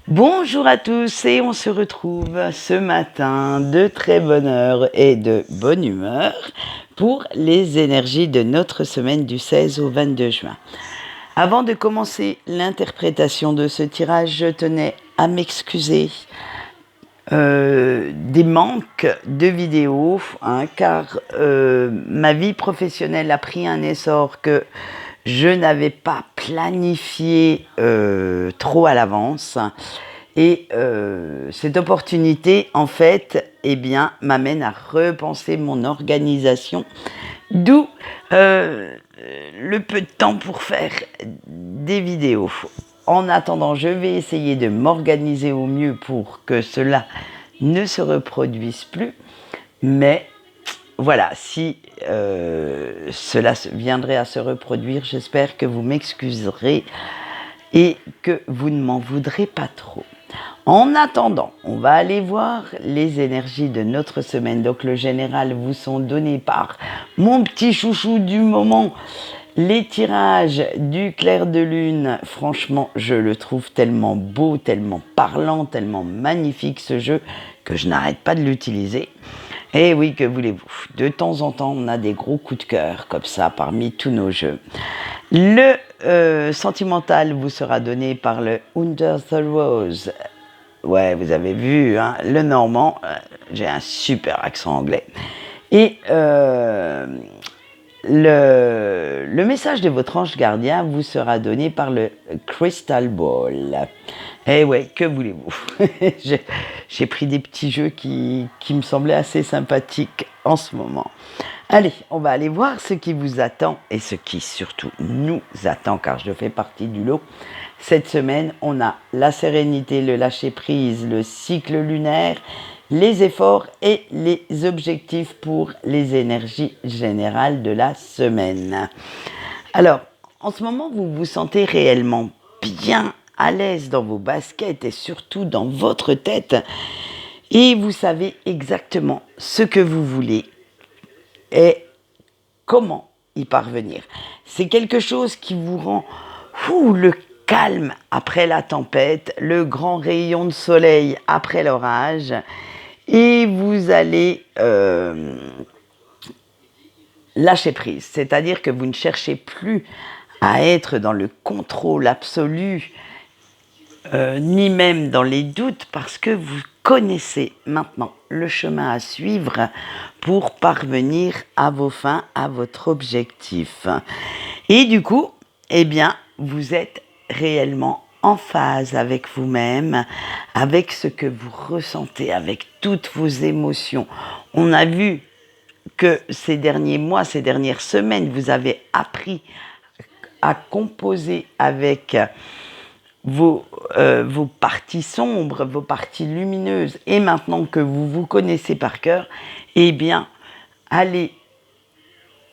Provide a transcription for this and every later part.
Bonjour à tous et on se retrouve ce matin de très bonne heure et de bonne humeur pour les énergies de notre semaine du 16 au 22 juin. Avant de commencer l'interprétation de ce tirage, je tenais à m'excuser des manques de vidéos, car ma vie professionnelle a pris un essor que je n'avais pas planifié trop à l'avance. Et cette opportunité, en fait, m'amène à repenser mon organisation, d'où le peu de temps pour faire des vidéos. En attendant, je vais essayer de m'organiser au mieux pour que cela ne se reproduise plus. Mais voilà, si cela viendrait à se reproduire, j'espère que vous m'excuserez et que vous ne m'en voudrez pas trop. En attendant, on va aller voir les énergies de notre semaine. Donc le général vous sont donnés par mon petit chouchou du moment. Les tirages du clair de lune, franchement, je le trouve tellement beau, tellement parlant, tellement magnifique ce jeu que je n'arrête pas de l'utiliser. Et oui, que voulez-vous? De temps en temps, on a des gros coups de cœur comme ça parmi tous nos jeux. Le sentimental vous sera donné par le Under the Rose. Ouais, vous avez vu, hein, le normand, j'ai un super accent anglais. Et le message de votre ange gardien vous sera donné par le Crystal Ball. Eh ouais, que voulez-vous? J'ai pris des petits jeux qui me semblaient assez sympathiques en ce moment. Allez, on va aller voir ce qui vous attend et ce qui surtout nous attend, car je fais partie du lot. Cette semaine, on a la sérénité, le lâcher-prise, le cycle lunaire, les efforts et les objectifs pour les énergies générales de la semaine. Alors, en ce moment, vous vous sentez réellement bien à l'aise dans vos baskets et surtout dans votre tête, et vous savez exactement ce que vous voulez et comment y parvenir. C'est quelque chose qui vous rend le calme après la tempête, le grand rayon de soleil après l'orage, et vous allez lâcher prise. C'est-à-dire que vous ne cherchez plus à être dans le contrôle absolu, ni même dans les doutes, parce que vous connaissez maintenant le chemin à suivre pour parvenir à vos fins, à votre objectif. Et du coup, vous êtes réellement en phase avec vous-même, avec ce que vous ressentez, avec toutes vos émotions. On a vu que ces derniers mois, ces dernières semaines, vous avez appris à composer avec vos parties sombres, vos parties lumineuses, et maintenant que vous vous connaissez par cœur, allez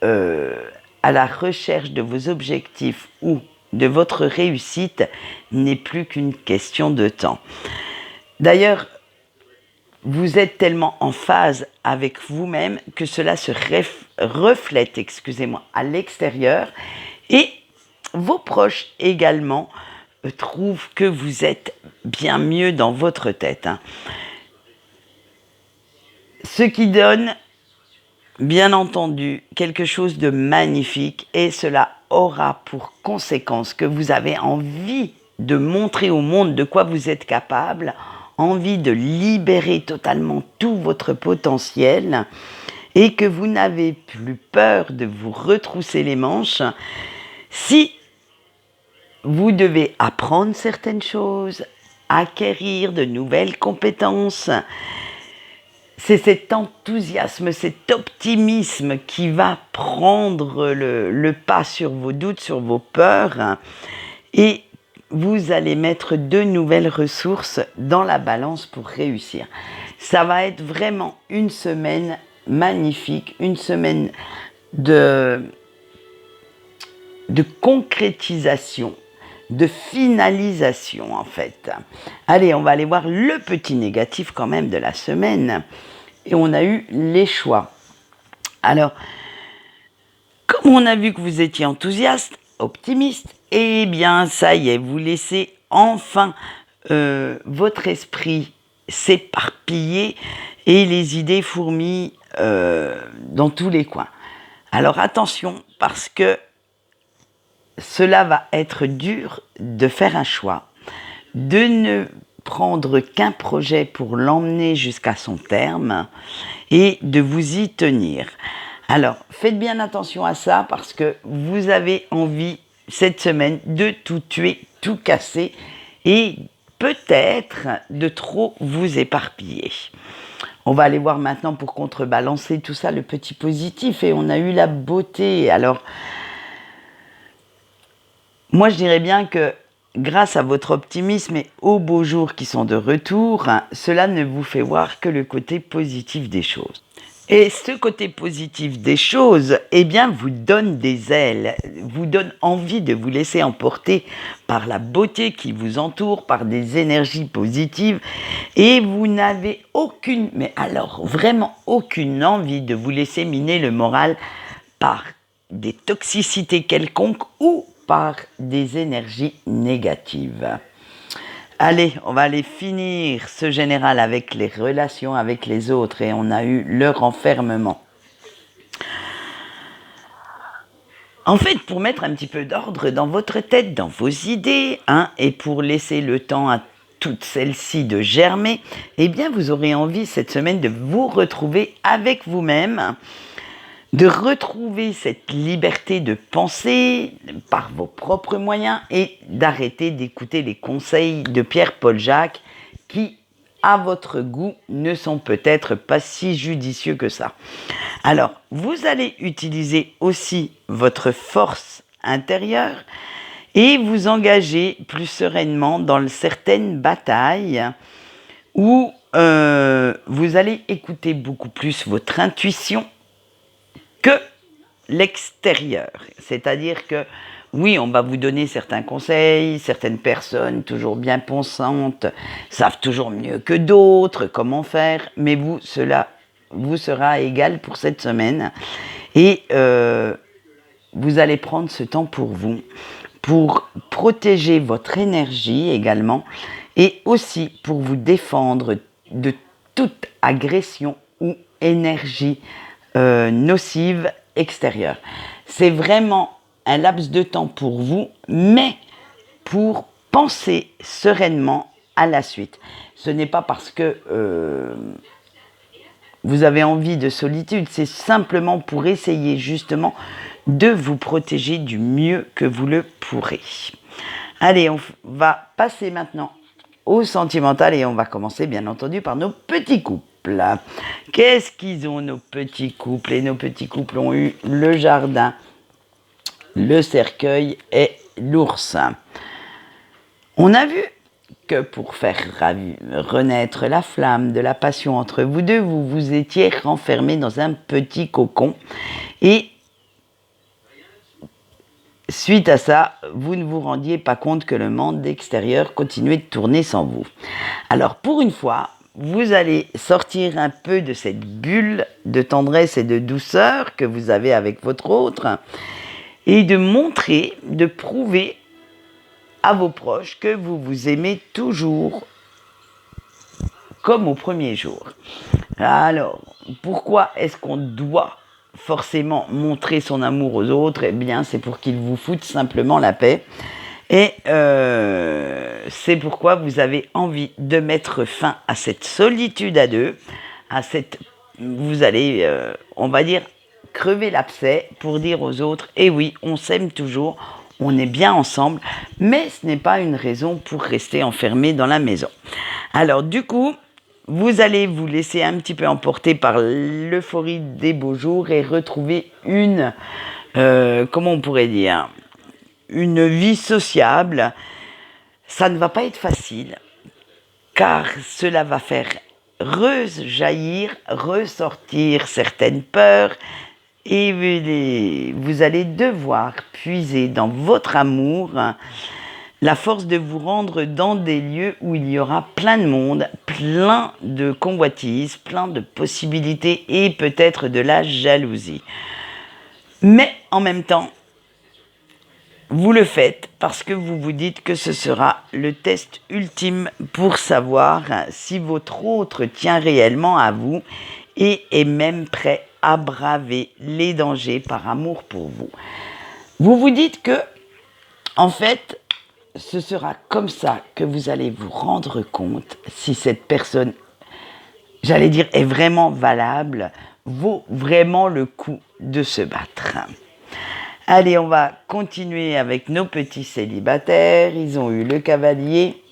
à la recherche de vos objectifs ou de votre réussite n'est plus qu'une question de temps. D'ailleurs, vous êtes tellement en phase avec vous-même que cela se reflète, à l'extérieur, et vos proches également trouvent que vous êtes bien mieux dans votre tête. Ce qui donne, bien entendu, quelque chose de magnifique, et cela aura pour conséquence que vous avez envie de montrer au monde de quoi vous êtes capable, envie de libérer totalement tout votre potentiel, et que vous n'avez plus peur de vous retrousser les manches. Si vous devez apprendre certaines choses, acquérir de nouvelles compétences, c'est cet enthousiasme, cet optimisme qui va prendre le pas sur vos doutes, sur vos peurs, et vous allez mettre de nouvelles ressources dans la balance pour réussir. Ça va être vraiment une semaine magnifique, une semaine de concrétisation, de finalisation en fait. Allez, on va aller voir le petit négatif quand même de la semaine. Et on a eu les choix. Alors, comme on a vu que vous étiez enthousiaste, optimiste, ça y est, vous laissez enfin votre esprit s'éparpiller et les idées fourmillent dans tous les coins. Alors attention, parce que cela va être dur de faire un choix, de ne prendre qu'un projet pour l'emmener jusqu'à son terme et de vous y tenir. Alors, faites bien attention à ça parce que vous avez envie cette semaine de tout tuer, tout casser et peut-être de trop vous éparpiller. On va aller voir maintenant pour contrebalancer tout ça le petit positif et on a eu la beauté. Alors, moi je dirais bien que grâce à votre optimisme et aux beaux jours qui sont de retour, cela ne vous fait voir que le côté positif des choses. Et ce côté positif des choses, eh bien, vous donne des ailes, vous donne envie de vous laisser emporter par la beauté qui vous entoure, par des énergies positives, et vous n'avez aucune, mais alors vraiment aucune envie de vous laisser miner le moral par des toxicités quelconques ou par des énergies négatives. Allez, on va aller finir ce général avec les relations avec les autres et on a eu le renfermement. En fait, pour mettre un petit peu d'ordre dans votre tête, dans vos idées, et pour laisser le temps à toutes celles-ci de germer, eh bien vous aurez envie cette semaine de vous retrouver avec vous-même, de retrouver cette liberté de penser par vos propres moyens et d'arrêter d'écouter les conseils de Pierre-Paul Jacques qui, à votre goût, ne sont peut-être pas si judicieux que ça. Alors, vous allez utiliser aussi votre force intérieure et vous engager plus sereinement dans certaines batailles où vous allez écouter beaucoup plus votre intuition que l'extérieur. C'est-à-dire que, oui, on va vous donner certains conseils, certaines personnes toujours bien pensantes savent toujours mieux que d'autres comment faire, mais vous, cela vous sera égal pour cette semaine. Et vous allez prendre ce temps pour vous, pour protéger votre énergie également, et aussi pour vous défendre de toute agression ou énergie nocive extérieure. C'est vraiment un laps de temps pour vous, mais pour penser sereinement à la suite. Ce n'est pas parce que vous avez envie de solitude, c'est simplement pour essayer justement de vous protéger du mieux que vous le pourrez. Allez, on va passer maintenant au sentimental et on va commencer bien entendu par nos petits couples. Qu'est-ce qu'ils ont nos petits couples? Et nos petits couples ont eu le jardin, le cercueil et l'ours. On a vu que pour faire renaître la flamme de la passion entre vous deux, vous vous étiez renfermés dans un petit cocon et suite à ça, vous ne vous rendiez pas compte que le monde extérieur continuait de tourner sans vous. Alors pour une fois, vous allez sortir un peu de cette bulle de tendresse et de douceur que vous avez avec votre autre et de montrer, de prouver à vos proches que vous vous aimez toujours comme au premier jour. Alors, pourquoi est-ce qu'on doit forcément montrer son amour aux autres? Eh bien, c'est pour qu'ils vous foutent simplement la paix. Et c'est pourquoi vous avez envie de mettre fin à cette solitude à deux, vous allez, on va dire, crever l'abcès pour dire aux autres, eh oui, on s'aime toujours, on est bien ensemble, mais ce n'est pas une raison pour rester enfermé dans la maison. Alors du coup, vous allez vous laisser un petit peu emporter par l'euphorie des beaux jours et retrouver comment on pourrait dire, une vie sociable. Ça ne va pas être facile, car cela va faire rejaillir, ressortir certaines peurs, et vous allez devoir puiser dans votre amour la force de vous rendre dans des lieux où il y aura plein de monde, plein de convoitises, plein de possibilités et peut-être de la jalousie. Mais en même temps, vous le faites parce que vous vous dites que ce sera le test ultime pour savoir si votre autre tient réellement à vous et est même prêt à braver les dangers par amour pour vous. Vous vous dites que, en fait, ce sera comme ça que vous allez vous rendre compte si cette personne, j'allais dire, est vraiment valable, vaut vraiment le coup de se battre. Allez, on va continuer avec nos petits célibataires. Ils ont eu le cavalier,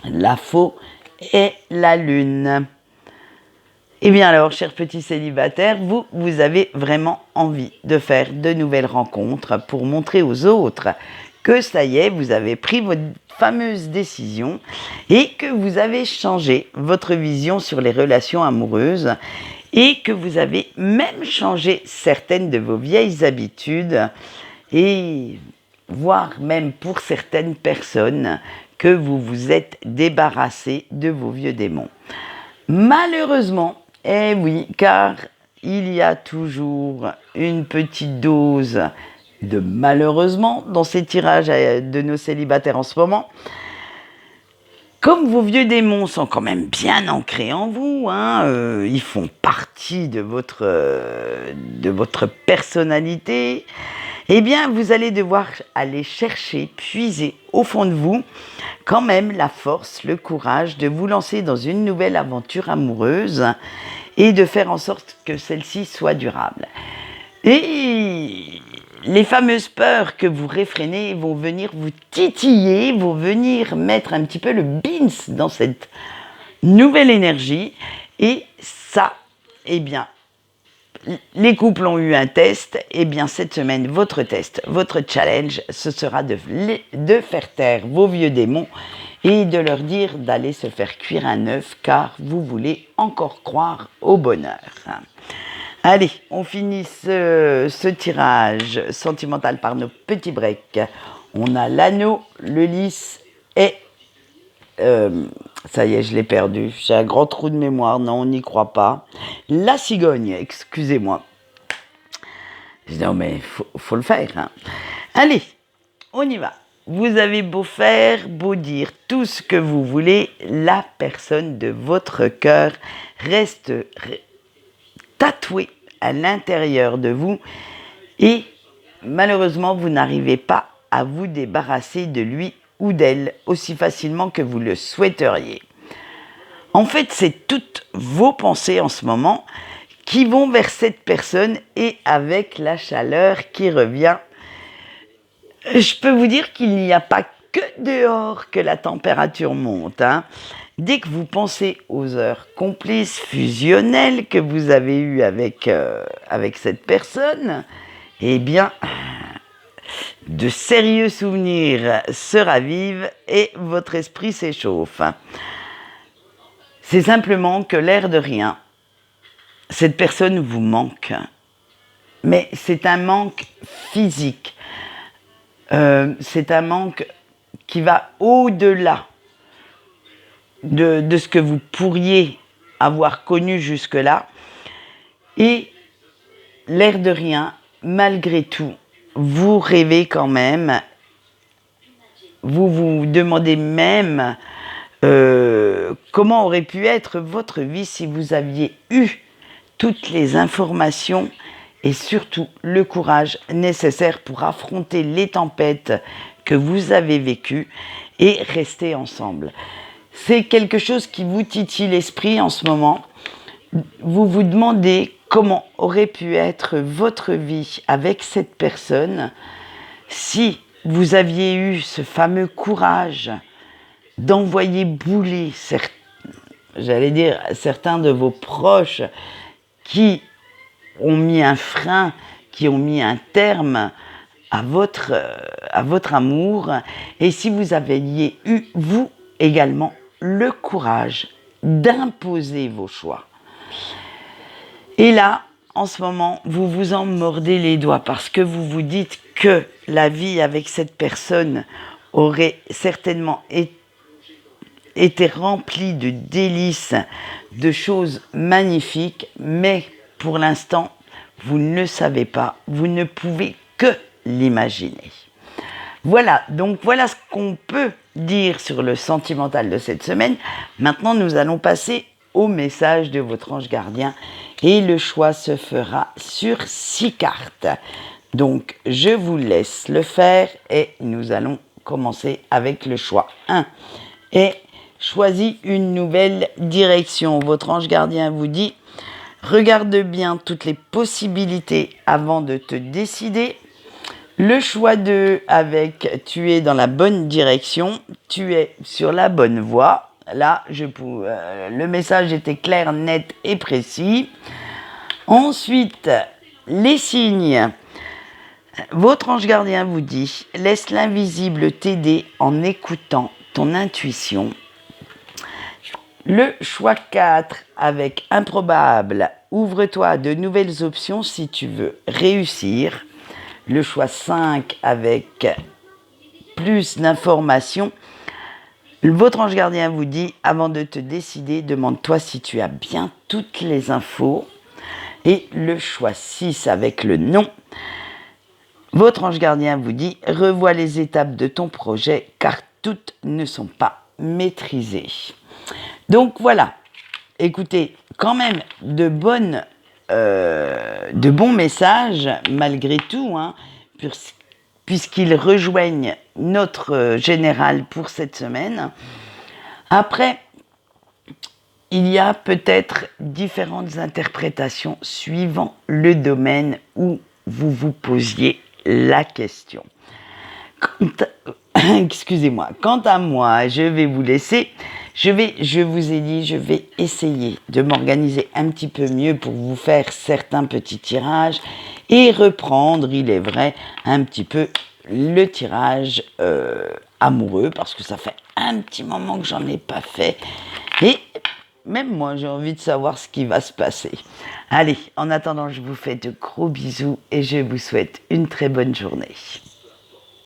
la faux et la lune. Eh bien alors, chers petits célibataires, vous avez vraiment envie de faire de nouvelles rencontres pour montrer aux autres que ça y est, vous avez pris votre fameuse décision et que vous avez changé votre vision sur les relations amoureuses et que vous avez même changé certaines de vos vieilles habitudes et voire même pour certaines personnes que vous vous êtes débarrassé de vos vieux démons. Malheureusement, eh oui, car il y a toujours une petite dose de malheureusement dans ces tirages de nos célibataires en ce moment. Comme vos vieux démons sont quand même bien ancrés en vous, ils font partie de votre personnalité, eh bien vous allez devoir aller chercher, puiser au fond de vous quand même la force, le courage de vous lancer dans une nouvelle aventure amoureuse et de faire en sorte que celle-ci soit durable. Et les fameuses peurs que vous réfrénez vont venir vous titiller, vont venir mettre un petit peu le bins dans cette nouvelle énergie. Et ça, eh bien, les couples ont eu un test. Eh bien, cette semaine, votre test, votre challenge, ce sera de faire taire vos vieux démons et de leur dire d'aller se faire cuire un œuf car vous voulez encore croire au bonheur. Allez, on finit ce tirage sentimental par nos petits breaks. On a l'anneau, le lys et... ça y est, je l'ai perdu. J'ai un grand trou de mémoire. Non, on n'y croit pas. La cigogne, excusez-moi. Je dis non, mais faut le faire. Allez, on y va. Vous avez beau faire, beau dire tout ce que vous voulez, la personne de votre cœur reste tatouée à l'intérieur de vous et malheureusement, vous n'arrivez pas à vous débarrasser de lui ou d'elle aussi facilement que vous le souhaiteriez. En fait, c'est toutes vos pensées en ce moment qui vont vers cette personne et avec la chaleur qui revient, je peux vous dire qu'il n'y a pas que dehors que la température monte. Dès que vous pensez aux heures complices, fusionnelles que vous avez eues avec cette personne, eh bien, de sérieux souvenirs se ravivent et votre esprit s'échauffe. C'est simplement que l'air de rien, cette personne vous manque. Mais c'est un manque physique. C'est un manque qui va au-delà de ce que vous pourriez avoir connu jusque-là. Et l'air de rien, malgré tout, vous rêvez quand même, vous vous demandez même comment aurait pu être votre vie si vous aviez eu toutes les informations et surtout le courage nécessaire pour affronter les tempêtes que vous avez vécues et rester ensemble. C'est quelque chose qui vous titille l'esprit en ce moment. Vous vous demandez comment aurait pu être votre vie avec cette personne si vous aviez eu ce fameux courage d'envoyer bouler certains de vos proches qui ont mis un frein, qui ont mis un terme à votre amour, et si vous aviez eu, vous également, le courage d'imposer vos choix. Et là, en ce moment, vous vous en mordez les doigts parce que vous vous dites que la vie avec cette personne aurait certainement été remplie de délices, de choses magnifiques, mais pour l'instant, vous ne le savez pas, vous ne pouvez que l'imaginer. Voilà, donc voilà ce qu'on peut dire sur le sentimental de cette semaine. Maintenant, nous allons passer au message de votre ange gardien et le choix se fera sur 6 cartes. Donc, je vous laisse le faire et nous allons commencer avec le choix 1. Et choisis une nouvelle direction. Votre ange gardien vous dit « Regarde bien toutes les possibilités avant de te décider ». Le choix 2 avec « Tu es dans la bonne direction, tu es sur la bonne voie ». Là, le message était clair, net et précis. Ensuite, les signes. Votre ange gardien vous dit « Laisse l'invisible t'aider en écoutant ton intuition ». Le choix 4 avec « Improbable ». Ouvre-toi à de nouvelles options si tu veux réussir. Le choix 5 avec plus d'informations. Votre ange gardien vous dit, avant de te décider, demande-toi si tu as bien toutes les infos. Et le choix 6 avec le non. Votre ange gardien vous dit, revois les étapes de ton projet car toutes ne sont pas maîtrisées. Donc voilà, écoutez, quand même de bons messages malgré tout, hein, puisqu'ils rejoignent notre général pour cette semaine. Après, il y a peut-être différentes interprétations suivant le domaine où vous vous posiez la question. Excusez-moi. Quant à moi, je vais vous laisser. Je vous ai dit, je vais essayer de m'organiser un petit peu mieux pour vous faire certains petits tirages et reprendre, il est vrai, un petit peu le tirage amoureux parce que ça fait un petit moment que j'en ai pas fait et même moi j'ai envie de savoir ce qui va se passer. Allez, en attendant, je vous fais de gros bisous et je vous souhaite une très bonne journée.